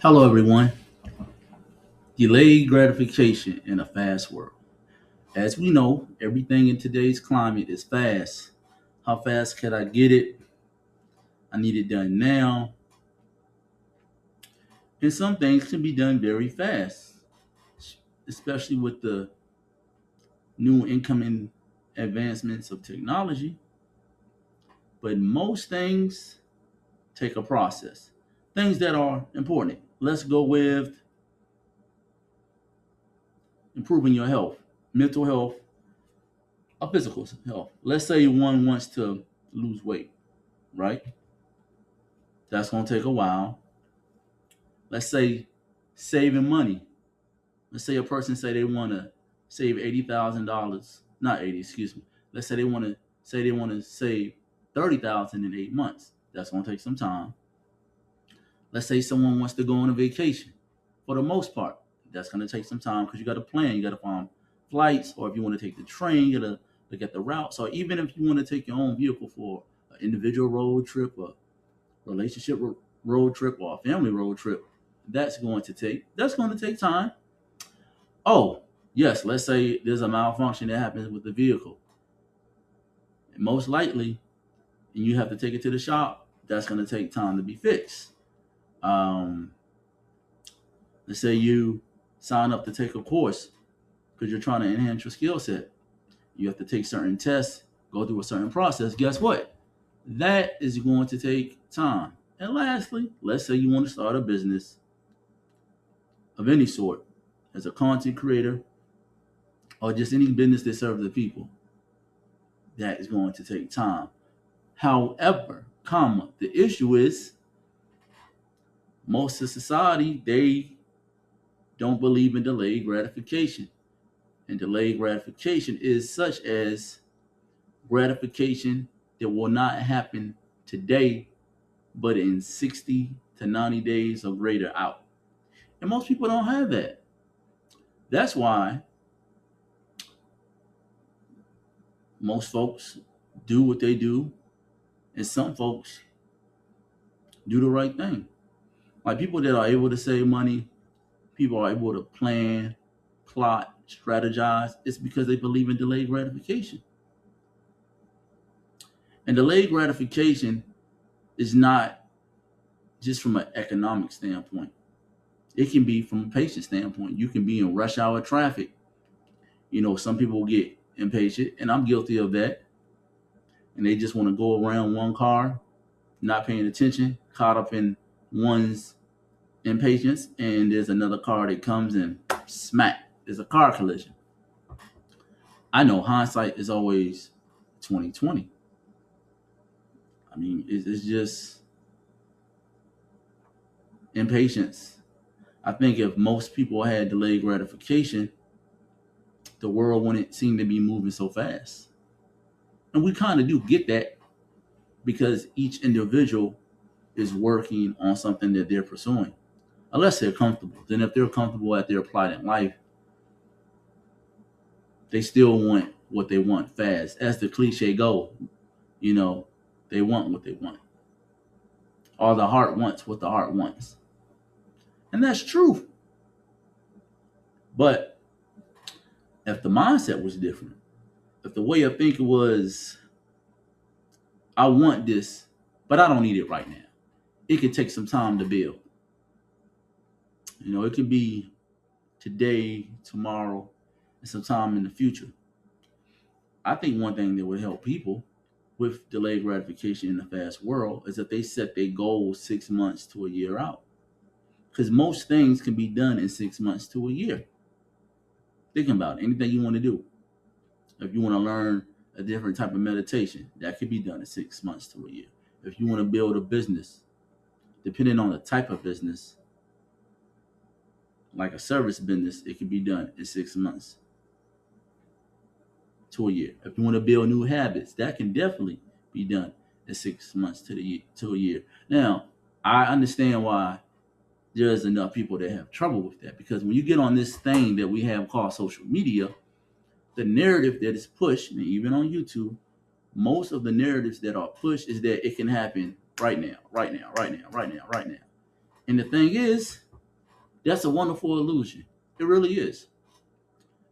Hello, everyone. Delayed gratification in a fast world. As we know, everything in today's climate is fast. How fast can I get it? I need it done now. And some things can be done very fast, especially with the new incoming advancements of technology. But most things take a process. Things that are important. Let's go with improving your health, mental health, or physical health. Let's say one wants to lose weight, right? That's going to take a while. Let's say saving money. Let's say a person say they want to save $80,000, not 80, excuse me. Let's say they want to save 30,000 in 8 months. That's going to take some time. Let's say someone wants to go on a vacation. For the most part, that's going to take some time because you got to plan. You got to find flights, or if you want to take the train, you got to look at the routes. Or even if you want to take your own vehicle for an individual road trip, a relationship road trip, or a family road trip, that's going to take time. Oh, yes, let's say there's a malfunction that happens with the vehicle. And most likely, and you have to take it to the shop, that's going to take time to be fixed. Um, let's say you sign up to take a course because you're trying to enhance your skill set. You have to take certain tests, go through a certain process. Guess what? That is going to take time. And lastly, let's say you want to start a business of any sort as a content creator or just any business that serves the people. That is going to take time. However, the issue is most of society, they don't believe in delayed gratification. And delayed gratification is such as gratification that will not happen today, but in 60 to 90 days or greater out. And most people don't have that. That's why most folks do what they do, and some folks do the right thing. Like people that are able to save money, people are able to plan, plot, strategize. It's because they believe in delayed gratification. And delayed gratification is not just from an economic standpoint. It can be from a patient standpoint. You can be in rush hour traffic. Some people get impatient, and I'm guilty of that. And they just want to go around one car, not paying attention, caught up in one's impatience, and there's another car that comes and smack. There's a car collision. I know hindsight is always 2020. I mean, it's just impatience. I think if most people had delayed gratification, the world wouldn't seem to be moving so fast. And we kind of do get that because each individual is working on something that they're pursuing, unless they're comfortable. Then, if they're comfortable at their plight in life, they still want what they want fast. As the cliche go, you know, they want what they want, or the heart wants what the heart wants, and that's true. But if the mindset was different, if the way of thinking was, I want this, but I don't need it right now. It could take some time to build. It could be today, tomorrow, and sometime in the future. I think one thing that would help people with delayed gratification in the fast world is that they set their goals 6 months to a year out. Because most things can be done in 6 months to a year. Think about it. Anything you want to do. If you want to learn a different type of meditation, that could be done in 6 months to a year. If you want to build a business, depending on the type of business, like a service business, it can be done in 6 months to a year. If you want to build new habits, that can definitely be done in 6 months to a year. Now, I understand why there's enough people that have trouble with that, because when you get on this thing that we have called social media, the narrative that is pushed, and even on YouTube, most of the narratives that are pushed is that it can happen right now, right now, right now, right now, right now. And the thing is, That's a wonderful illusion. It really is.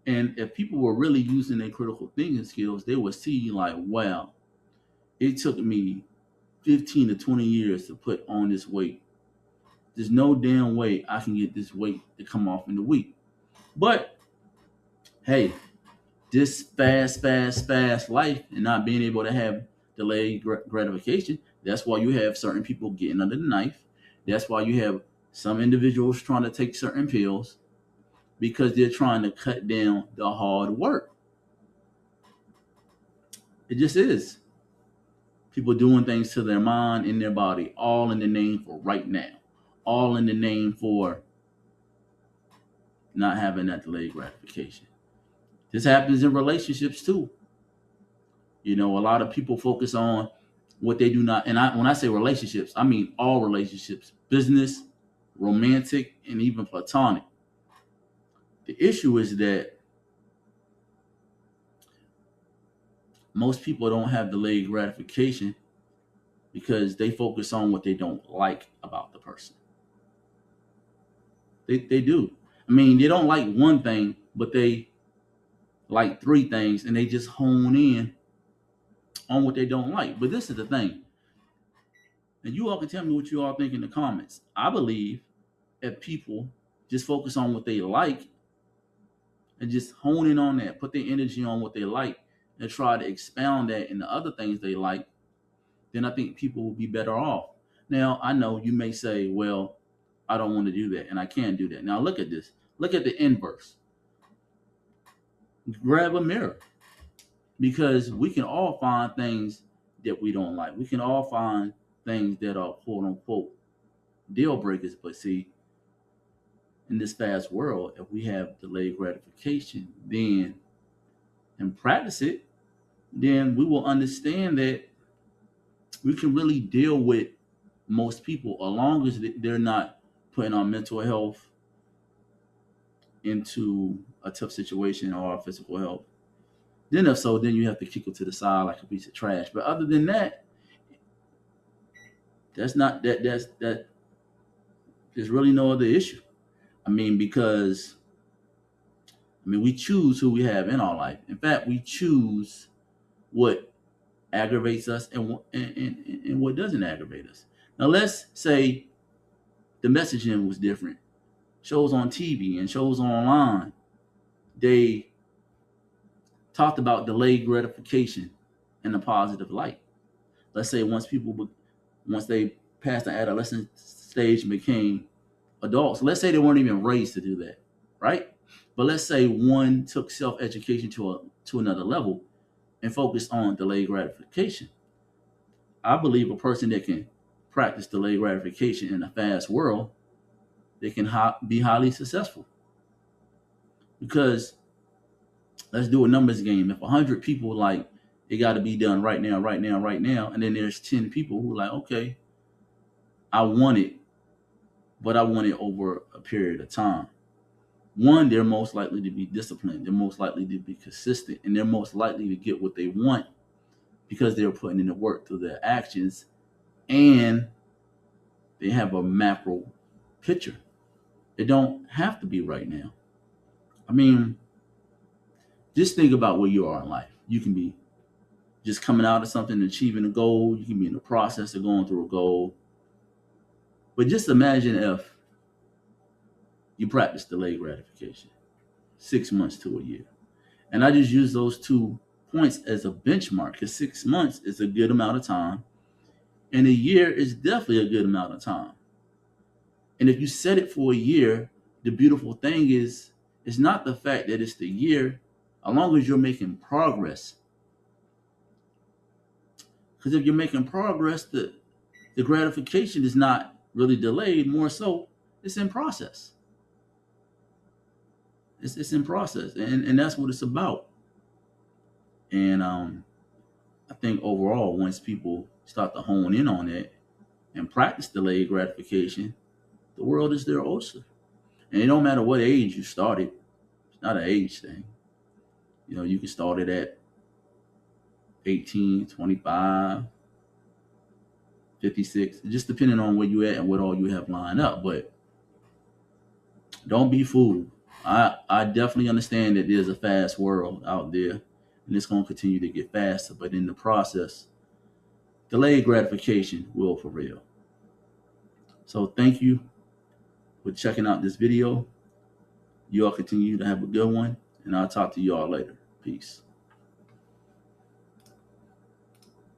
And if people were really using their critical thinking skills, they would see like, wow, it took me 15 to 20 years to put on this weight. There's no damn way I can get this weight to come off in a week. But hey, this fast life and not being able to have delayed gratification, that's why you have certain people getting under the knife. That's why you have some individuals trying to take certain pills because they're trying to cut down the hard work. It just is. People doing things to their mind and their body, all in the name for right now, all in the name for not having that delayed gratification. This happens in relationships too. You know, a lot of people focus on what they do not, and when I say relationships, I mean all relationships, business, romantic, and even platonic. The issue is that most people don't have delayed gratification because they focus on what they don't like about the person. They do. I mean, they don't like one thing, but they like three things, and they just hone in on what they don't like. But this is the thing, and you all can tell me what you all think in the comments. I believe if people just focus on what they like and just hone in on that, put their energy on what they like, and try to expound that into other things they like, then I think people will be better off. Now, I know you may say, well, I don't want to do that, and I can't do that. Now, look at this. Look at the inverse. Grab a mirror because we can all find things that we don't like. We can all find things that are quote unquote deal breakers. But see, in this fast world, if we have delayed gratification, then and practice it, then we will understand that we can really deal with most people as long as they're not putting our mental health into a tough situation or our physical health. Then if so, then you have to kick them to the side like a piece of trash. But other than that, that's not that there's really no other issue. I mean, because we choose who we have in our life. In fact, we choose what aggravates us and what doesn't aggravate us. Now, let's say the messaging was different. Shows on TV and shows online, they talked about delayed gratification in a positive light. Let's say once they passed the adolescent stage and became adults, let's say they weren't even raised to do that, right? But let's say one took self-education to another level and focused on delayed gratification. I believe a person that can practice delayed gratification in a fast world, they can be highly successful. Because let's do a numbers game. If 100 people like it got to be done right now, right now, right now, and then there's 10 people who are like, okay, I want it, but I want it over a period of time. One, they're most likely to be disciplined. They're most likely to be consistent, and they're most likely to get what they want because they're putting in the work through their actions, and they have a macro picture. It don't have to be right now. I mean, just think about where you are in life. You can be just coming out of something, achieving a goal. You can be in the process of going through a goal. But just imagine if you practice delayed gratification, 6 months to a year. And I just use those 2 points as a benchmark because 6 months is a good amount of time. And a year is definitely a good amount of time. And if you set it for a year, the beautiful thing is, it's not the fact that it's the year, as long as you're making progress. Because if you're making progress, the gratification is not really delayed, more so, it's in process. It's in process. And that's what it's about. And I think overall, once people start to hone in on it and practice delayed gratification, the world is their oyster. And it don't matter what age you started. It's not an age thing. You know, you can start it at 18, 25, 56, just depending on where you at and what all you have lined up. But Don't be fooled. I definitely understand that there's a fast world out there, and it's going to continue to get faster. But in the process, delayed gratification will prevail. So thank you for checking out this video. You all continue to have a good one, and I'll talk to you all later. Peace.